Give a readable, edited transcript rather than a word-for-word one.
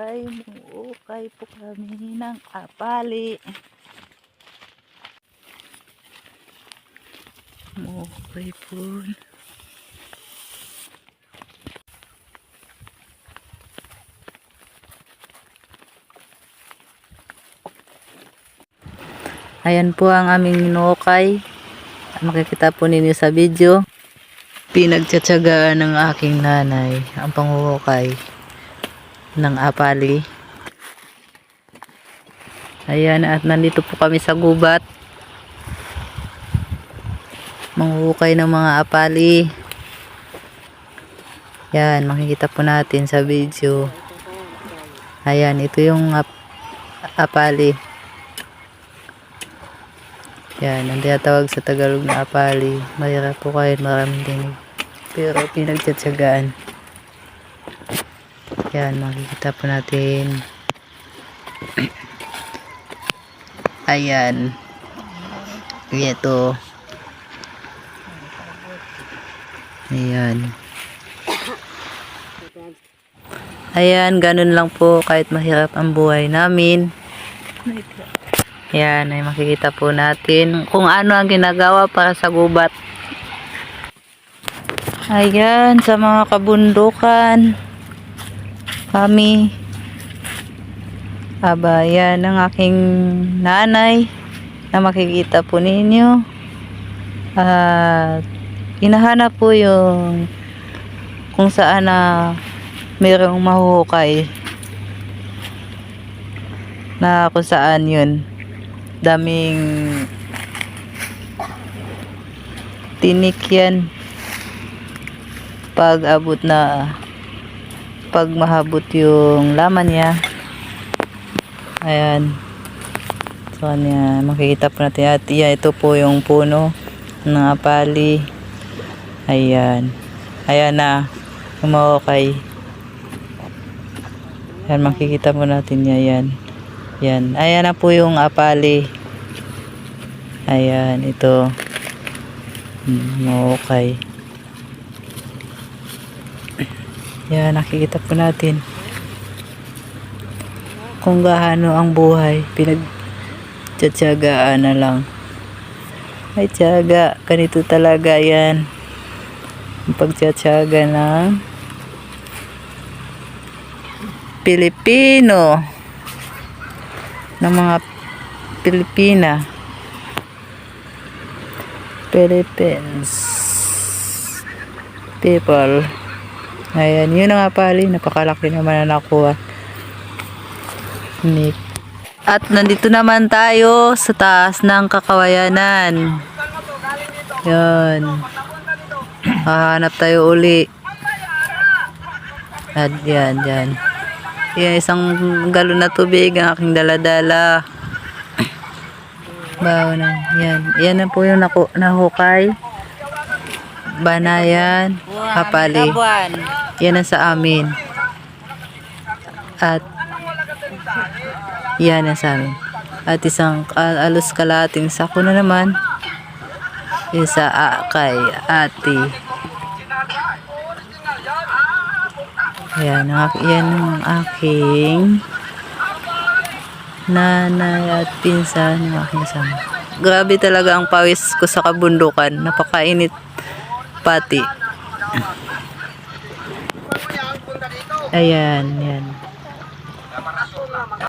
ay muukay po kami ng apali. Muukay po. Ayan po ang aming minukay. Makikita po ninyo sa video. Pinagtsatsagaan ng aking nanay ang panguhukay ng apali. Ayan, at nandito po kami sa gubat. Manghuhukay ng mga apali. Yan, makikita po natin sa video. Ayan, ito yung apali. Yan, ang tinatawag sa Tagalog na apali. Mahirap po kayo, maraming dinig. Pero pinagtsatsagaan. Yan, makikita po natin. Ayan. Ito. Ayan. Ayan, ganun lang po kahit mahirap ang buhay namin. Ayan, ay makikita po natin kung ano ang ginagawa para sa gubat. Ayan, sa mga kabundukan kami. Ayan ang aking nanay na makikita po ninyo. At hinahanap po yung kung saan na mayroong mahuhukay na kung saan yun. Daming tinik yan. Pag mahabot yung laman niya. Ayan. So, yan. Makikita po natin. At yan, ito po yung puno ng apali. Ayan. Ayan na. Umahukay. Ayan, makikita po natin yan. Ayan. Yan. Ayan na po yung apali. Ayan. Ito. Umahukay. Yan. Nakikita po natin kung gaano ang buhay. Pinagtsatsagaan na lang. Ay, tiyaga. Ganito talaga yan. Ang pagtsatsaga ng Pilipino. Ng mga Pilipina. Philippines people. Ayan. Yun ang apali. Napakalaki naman na nakuha. At nandito naman tayo sa taas ng Kakawayanan. Yan. Hahanap tayo uli. At yan. Yan, isang galon na tubig ang aking daladala. Bawa na. Yan. Yan na po yung nahukay. Banayan. Apali. Yan ang sa amin. At yan ang sa amin. At isang alos kalating sako na naman. Isa kay ate. Yan ang aking nanay at pinsan ng aking sama. Grabe talaga ang pawis ko sa kabundukan. Napakainit pati. Ayan, yan.